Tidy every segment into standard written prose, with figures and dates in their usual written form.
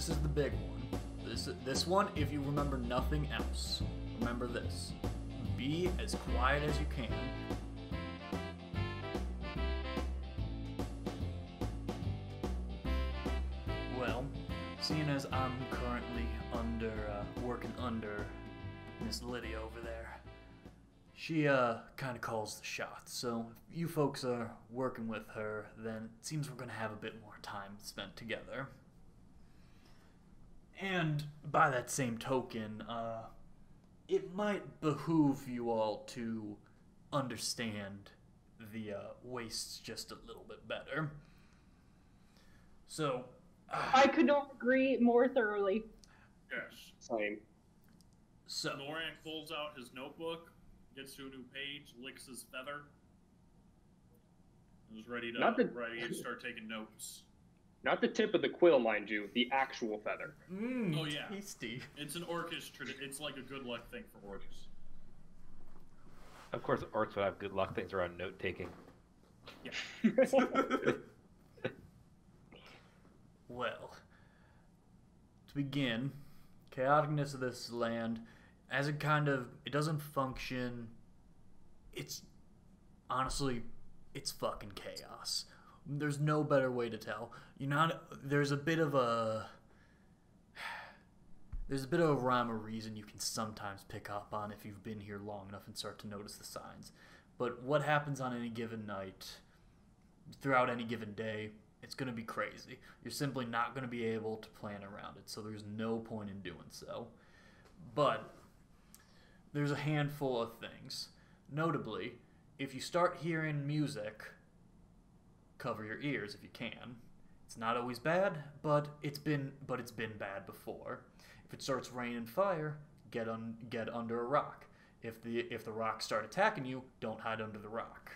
this is the big one. This one, if you remember nothing else, remember this. Be as quiet as you can. Well, seeing as I'm currently working under Miss Lydia over there, she kind of calls the shots. So if you folks are working with her, then it seems we're gonna have a bit more time spent together. And by that same token, it might behoove you all to understand the wastes just a little bit better. So, I could not agree more thoroughly. Yes. Same. So Norak pulls out his notebook, gets to a new page, licks his feather, and is ready to start taking notes. Not the tip of the quill, mind you, the actual feather. Oh yeah, tasty. It's an orcish tradition. It's like a good luck thing for orcs. Of course, orcs would have good luck things around note taking. Yeah. Well, to begin, chaoticness of this land, as it doesn't function. It's honestly, it's fucking chaos. There's no better way to tell. There's a bit of a rhyme or reason you can sometimes pick up on if you've been here long enough and start to notice the signs. But what happens on any given night, throughout any given day, it's going to be crazy. You're simply not going to be able to plan around it, so there's no point in doing so. But there's a handful of things. Notably, if you start hearing music, cover your ears if you can. It's not always bad, but it's been bad before. If it starts raining fire, get under a rock. If the rocks start attacking you, don't hide under the rock.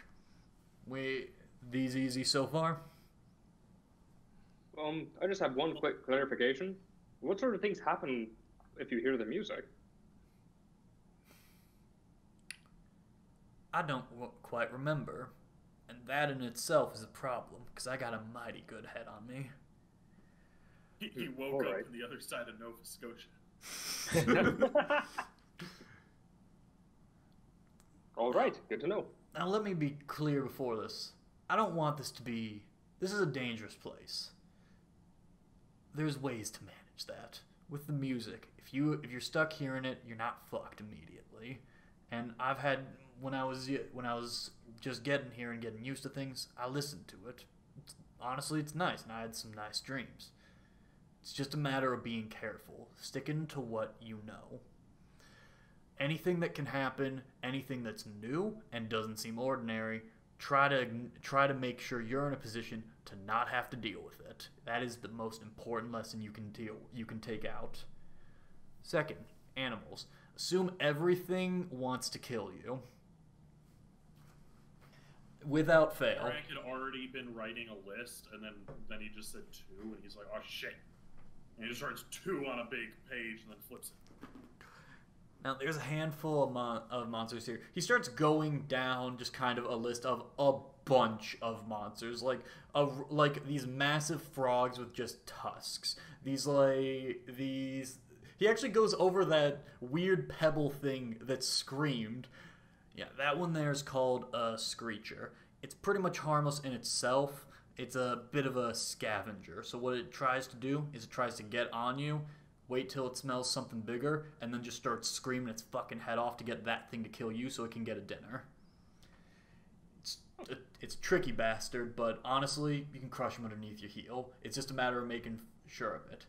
These easy so far? I just have one quick clarification. What sort of things happen if you hear the music? I don't quite remember. And that in itself is a problem, because I got a mighty good head on me. He woke up on the other side of Nova Scotia. All right, good to know. Now let me be clear before this. I don't want this to be... This is a dangerous place. There's ways to manage that. With the music, if you're stuck hearing it, you're not fucked immediately. And I've had... When I was just getting here and getting used to things, I listened to it. Honestly, it's nice, and I had some nice dreams. It's just a matter of being careful, sticking to what you know. Anything that can happen, anything that's new and doesn't seem ordinary, try to make sure you're in a position to not have to deal with it. That is the most important lesson you can take out. Second, animals. Assume everything wants to kill you. Without fail. Frank had already been writing a list, and then he just said 2, and he's like, oh shit. And he just writes 2 on a big page and then flips it. Now, there's a handful of monsters here. He starts going down just kind of a list of a bunch of monsters. Like these massive frogs with just tusks. He actually goes over that weird pebble thing that screamed. Yeah, that one there is called a screecher. It's pretty much harmless in itself. It's a bit of a scavenger. So what it tries to do is it tries to get on you, wait till it smells something bigger, and then just starts screaming its fucking head off to get that thing to kill you so it can get a dinner. It's a tricky bastard, but honestly, you can crush him underneath your heel. It's just a matter of making sure of it.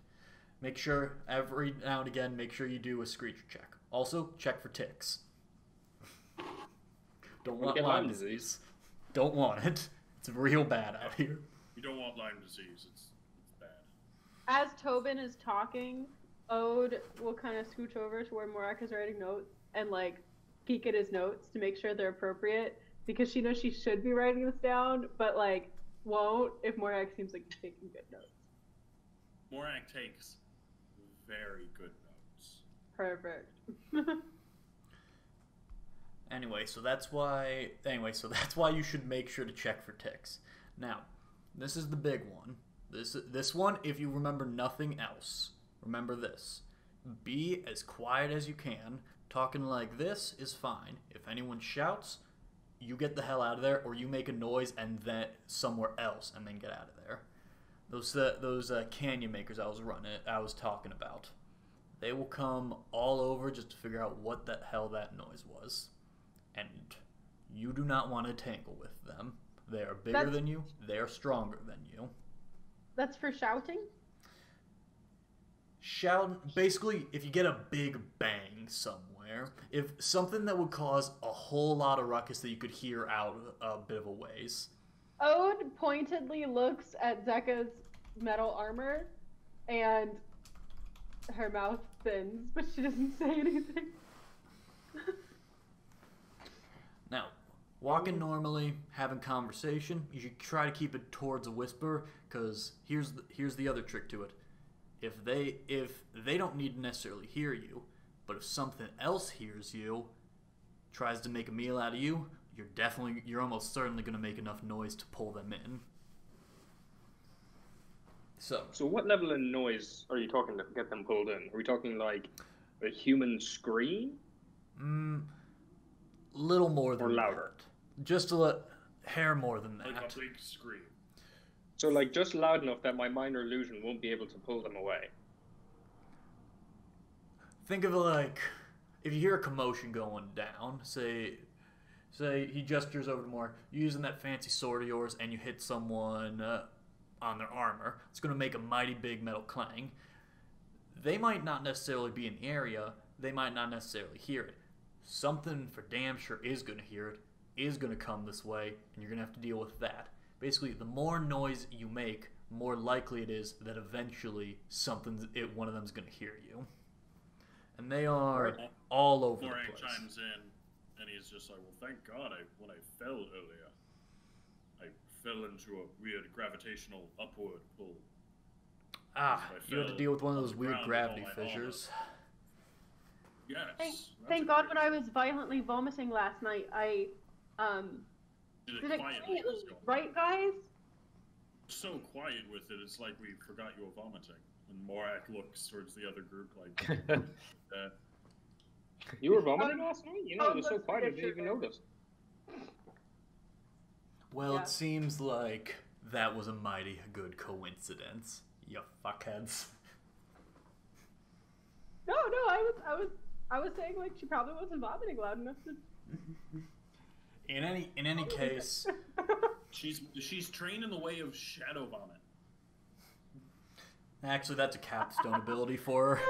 Make sure, every now and again, make sure you do a screecher check. Also, check for ticks. Don't want Lyme disease. Don't want it. It's real bad out here. You don't want Lyme disease. It's bad. As Tobin is talking, Ode will kind of scooch over to where Morak is writing notes and peek at his notes to make sure they're appropriate, because she knows she should be writing this down, but won't if Morak seems like he's taking good notes. Morak takes very good notes. Perfect. Anyway, so that's why you should make sure to check for ticks. Now, this is the big one. This one, if you remember nothing else, remember this. Be as quiet as you can. Talking like this is fine. If anyone shouts, you get the hell out of there, or you make a noise and then somewhere else, and then get out of there. Those canyon makers I was talking about, they will come all over just to figure out what the hell that noise was, and you do not want to tangle with them. They are bigger than you. They are stronger than you. That's for shouting? Basically, if you get a big bang somewhere, if something that would cause a whole lot of ruckus that you could hear out a bit of a ways. Ode pointedly looks at Zeka's metal armor, and her mouth thins, but she doesn't say anything. Now, walking normally, having conversation, you should try to keep it towards a whisper, because here's the other trick to it. If they don't need to necessarily hear you, but if something else hears you, tries to make a meal out of you, you're almost certainly going to make enough noise to pull them in. So what level of noise are you talking to get them pulled in? Are we talking like a human scream? Little more than or louder. That. Just a hair more than that. Like a big scream. So like just loud enough that my minor illusion won't be able to pull them away. Think of it like if you hear a commotion going down, say he gestures over to Mark, using that fancy sword of yours, and you hit someone on their armor. It's going to make a mighty big metal clang. They might not necessarily be in the area. They might not necessarily hear it. Something for damn sure is going to hear it, is going to come this way, and you're going to have to deal with that. Basically, the more noise you make, more likely it is that eventually one of them is going to hear you. And they are all over the Moray place. chimes in, and he's just like, well, thank God when I fell earlier, I fell into a weird gravitational upward pull. You had to deal with one of those weird ground gravity with all my fissures. Yes. Thank God when I was violently vomiting last night, I Did did it it quietly. right, guys? So quiet with it, it's like we forgot you were vomiting. And Morak looks towards the other group like, You were vomiting last night? You know, it was so looks quiet I didn't even ridiculous. notice. Well, Yeah. it seems like that was a mighty good coincidence, you fuckheads. No, I was saying like she probably wasn't vomiting loud enough to. In any case, she's trained in the way of shadow vomit. actually, that's a capstone ability for her.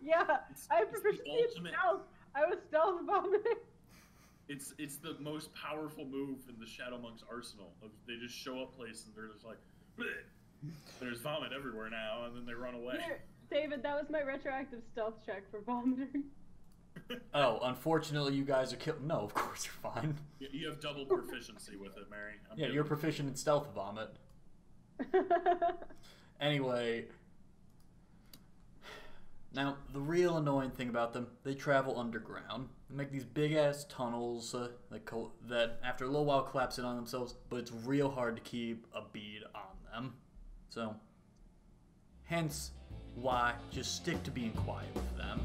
Yeah, I have it's the proficiency in ultimate- stealth. I was stealth vomiting. It's the most powerful move in the Shadow Monk's arsenal. They just show up places and they're just like, bleh. There's vomit everywhere now, and then they run away. Here, David, that was my retroactive stealth check for vomiting. Oh, unfortunately, you guys are killed. No, of course you're fine. You have double proficiency with it, Mary. Yeah, you're proficient in stealth vomit. Anyway, now the real annoying thing about them, they travel underground. They make these big ass tunnels that after a little while collapse in on themselves, but it's real hard to keep a bead on them. So, hence why just stick to being quiet with them.